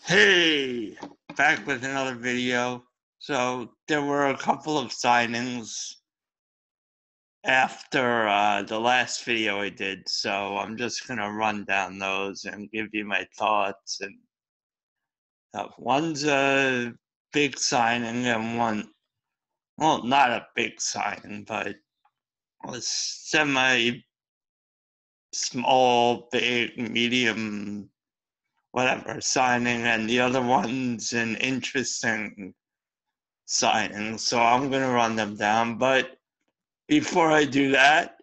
Hey, back with another video. So there were a couple of signings after the last video I did, so I'm just gonna run down those and give you my thoughts. And one's a big signing, and well, not a big signing, but a semi-small, big, medium, whatever signing, and the other one's an interesting signing, so I'm going to run them down. But before I do that,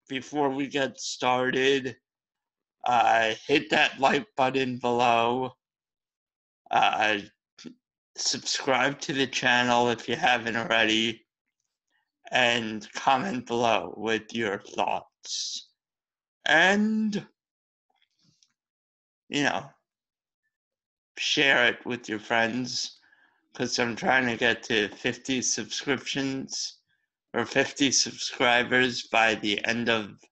before we get started, hit that like button below. Uh, Subscribe to the channel if you haven't already, and comment below with your thoughts. And, share it with your friends, because I'm trying to get to 50 subscriptions or 50 subscribers by the end of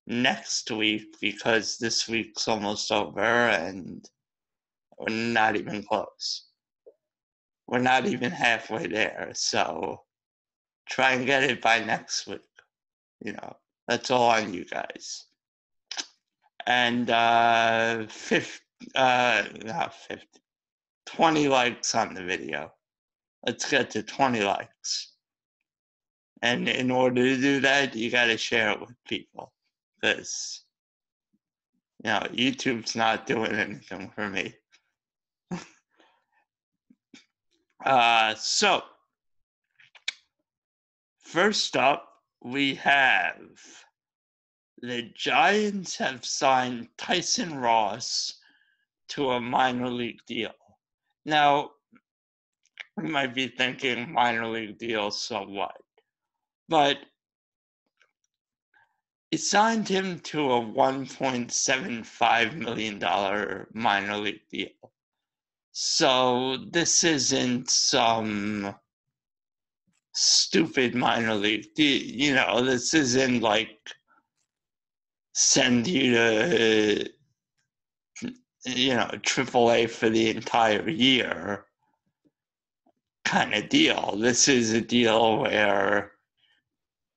next week, because this week's almost over and we're not even close. We're not even halfway there, so try and get it by next week. That's all on you guys. And 20 likes on the video. Let's get to 20 likes. And in order to do that, you got to share it with people, because YouTube's not doing anything for me. So first up, we have the Giants have signed Tyson Ross to a minor league deal. Now, you might be thinking, minor league deal, so what? But it signed him to a $1.75 million minor league deal. So this isn't some stupid minor league deal. This isn't like send you to AAA for the entire year kind of deal. This is a deal where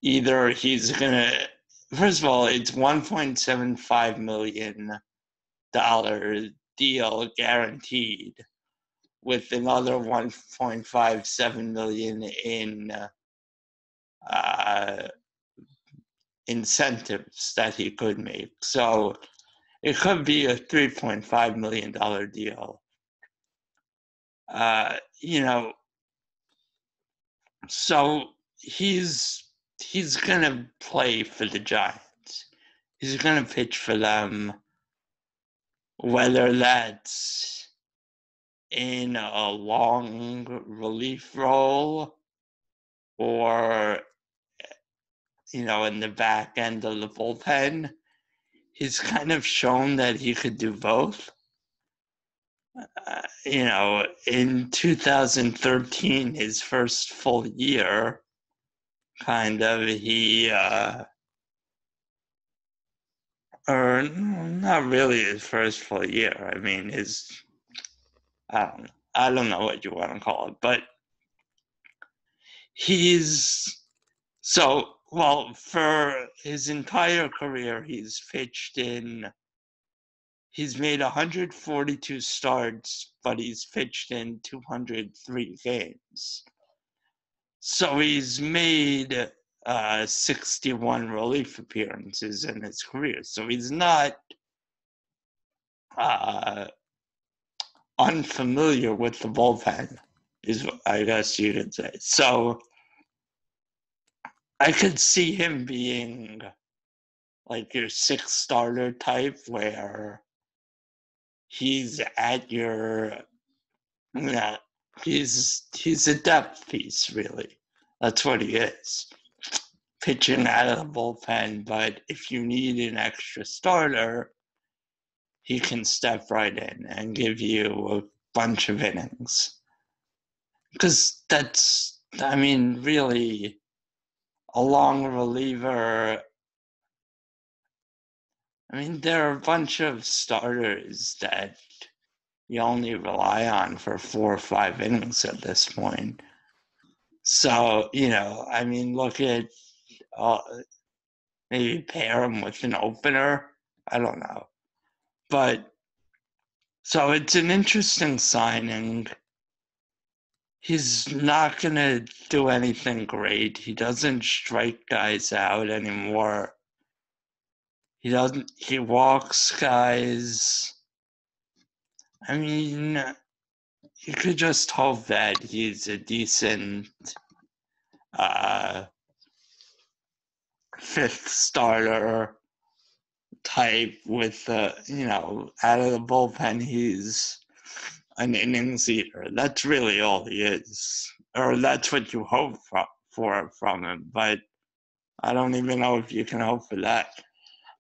either he's gonna, first of all, it's $1.75 million deal guaranteed, with another $1.57 million in incentives that he could make. So it could be a $3.5 million deal. So he's gonna play for the Giants. He's gonna pitch for them, whether that's in a long relief role or in the back end of the bullpen. He's kind of shown that he could do both. In 2013, his first full year, or not really his first full year. I mean, I don't know what you want to call it, but for his entire career, he's made 142 starts, but he's pitched in 203 games. So he's made 61 relief appearances in his career. So he's not unfamiliar with the bullpen, is I guess you could say. So I could see him being like your sixth starter type, where he's at your, he's a depth piece, really. That's what he is. Pitching out of the bullpen, but if you need an extra starter, he can step right in and give you a bunch of innings. Because really, a long reliever. There are a bunch of starters that, you only rely on for 4 or 5 innings at this point. So, I mean, look at uh, maybe pair him with an opener. I don't know. But so it's an interesting signing. He's not going to do anything great. He doesn't strike guys out anymore. He walks guys. I mean, you could just hope that he's a decent uh, fifth starter type with, out of the bullpen, he's an innings eater. That's really all he is. Or that's what you hope for from him. But I don't even know if you can hope for that.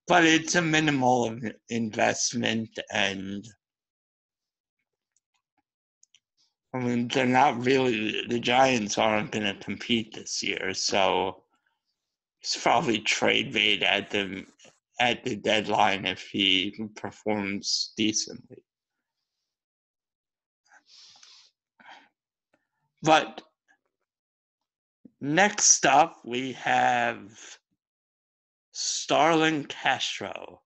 But it's a minimal investment, and I mean, they're not really, the Giants aren't going to compete this year, so it's probably trade bait at the deadline if he performs decently. But next up, we have Starlin Castro.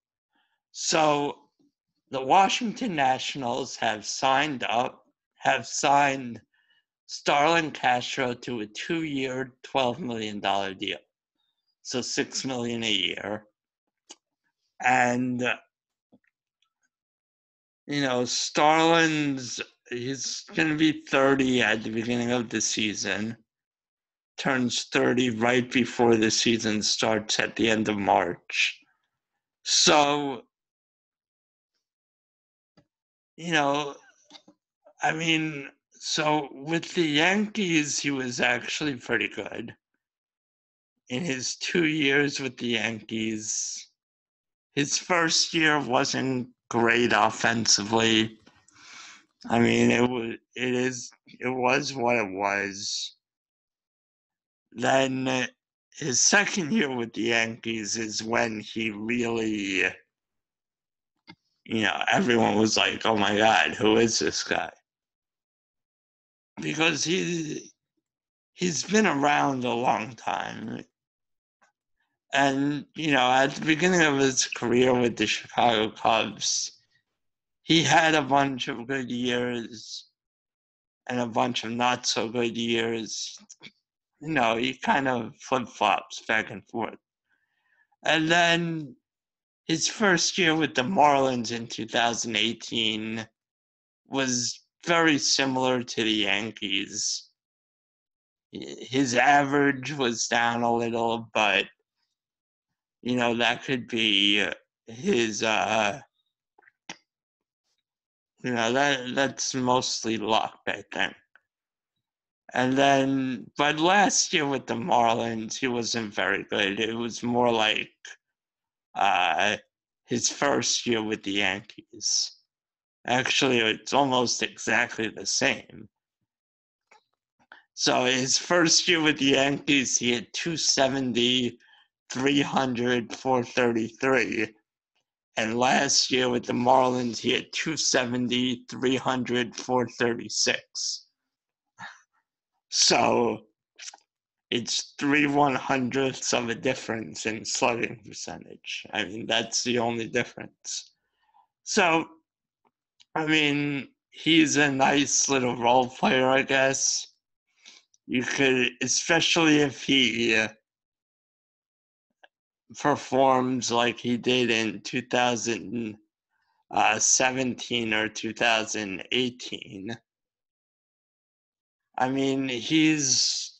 So the Washington Nationals have signed Starlin Castro to a 2-year, $12 million deal. So $6 million a year. And, he's going to be 30 at the beginning of the season. Turns 30 right before the season starts at the end of March. So, I mean, so with the Yankees, he was actually pretty good. In his 2 years with the Yankees, his first year wasn't great offensively. I mean, it was what it was. Then his second year with the Yankees is when he really, everyone was like, "Oh my God, who is this guy?" Because he's been around a long time. And, at the beginning of his career with the Chicago Cubs, he had a bunch of good years and a bunch of not so good years. He kind of flip-flops back and forth. And then his first year with the Marlins in 2018 was very similar to the Yankees. His average was down a little, but that could be his that's mostly luck, I think. And then, but last year with the Marlins, he wasn't very good. It was more like his first year with the Yankees. Actually, it's almost exactly the same. So his first year with the Yankees, he had 270, 300, 433. And last year with the Marlins, he had 270, 300, 436. So it's 3/100ths of a difference in slugging percentage. I mean, that's the only difference. So, I mean, he's a nice little role player, I guess. You could, especially if he performs like he did in 2017 or 2018. I mean, he's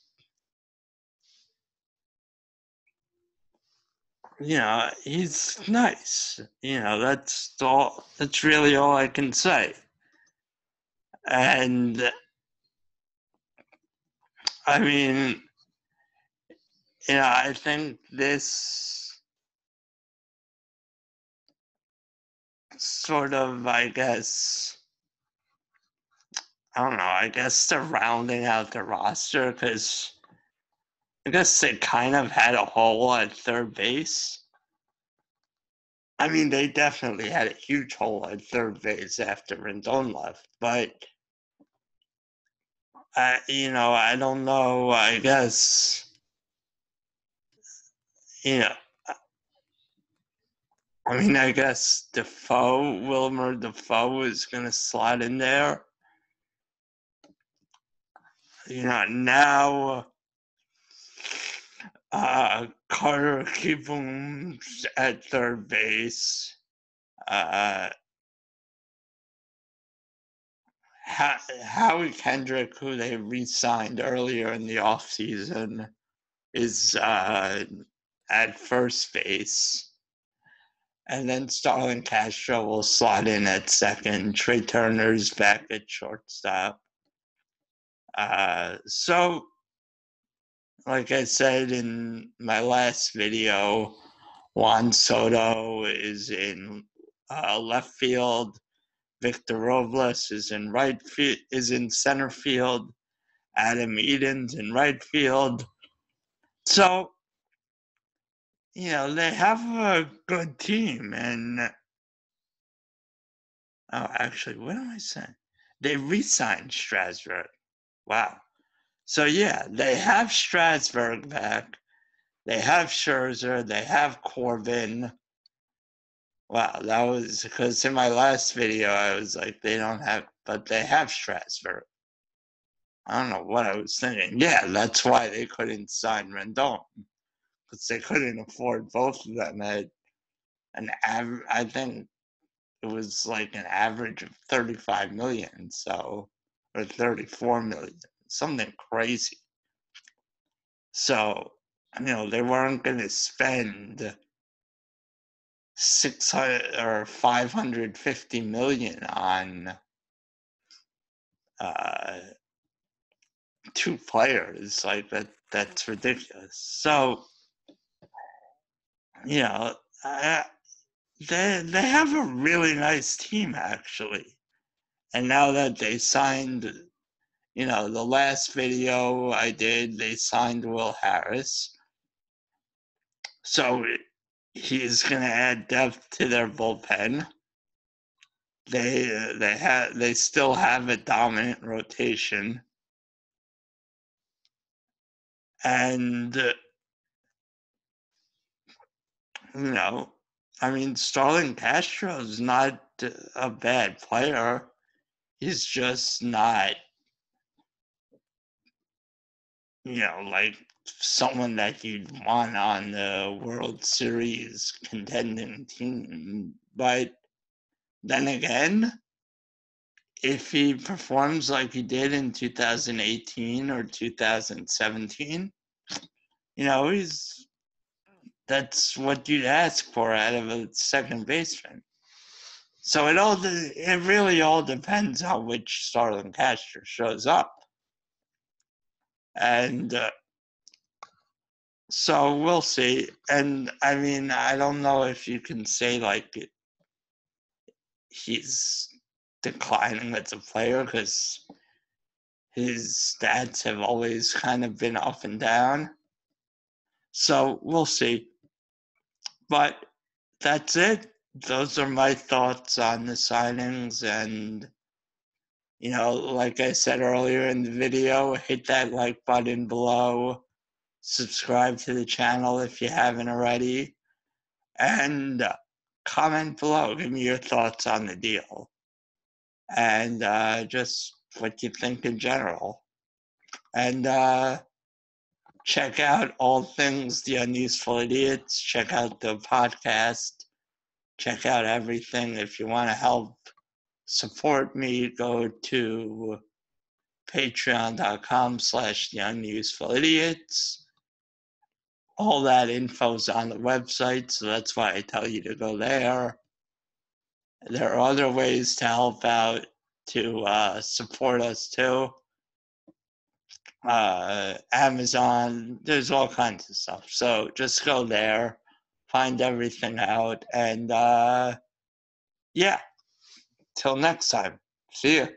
nice. That's really all I can say. And I mean, I think this sort of, I guess, I don't know, I guess they're rounding out the roster because I guess they kind of had a hole at third base. I mean, they definitely had a huge hole at third base after Rendon left, but I don't know. I guess you know. I mean, I guess Wilmer Defoe is gonna slot in there. Now Carter Kieboom's at third base. Uh, Howie Kendrick, who they re-signed earlier in the offseason, is at first base. And then Starlin Castro will slot in at second. Trey Turner's back at shortstop. So, like I said in my last video, Juan Soto is in left field. Victor Robles is in center field. Adam Eden's in right field. So, they have a good team. And, actually, what am I saying? They re-signed Strasburg. Wow. So, yeah, they have Strasburg back. They have Scherzer. They have Corbin. Wow, that was because in my last video, I was like, they don't have, but they have Strasburg. I don't know what I was thinking. Yeah, that's why they couldn't sign Rendon, because they couldn't afford both of them at I think it was like an average of 35 million, so, or 34 million, something crazy. So, they weren't going to spend 600 or 550 million on two players. Like that's ridiculous. So, they have a really nice team, actually. And now that they signed, the last video I did, they signed Will Harris. So he's going to add depth to their bullpen. They still have a dominant rotation. And, Starlin Castro is not a bad player. He's just not, like someone that you'd want on the World Series contending team. But then again, if he performs like he did in 2018 or 2017, that's what you'd ask for out of a second baseman. So it really all depends on which Starlin Castro shows up. And so we'll see. And I don't know if you can say like he's declining as a player, because his stats have always kind of been up and down. So we'll see. But that's it. Those are my thoughts on the signings. And, like I said earlier in the video, hit that like button below. Subscribe to the channel if you haven't already. And comment below. Give me your thoughts on the deal. And just what you think in general. And check out all things The Unuseful Idiots. Check out the podcast. Check out everything. If you want to help support me, go to patreon.com/theunusefulidiots. All that info's on the website, so that's why I tell you to go there. There are other ways to help out, to support us too. Amazon, there's all kinds of stuff. So just go there, find everything out, and yeah, till next time. See ya.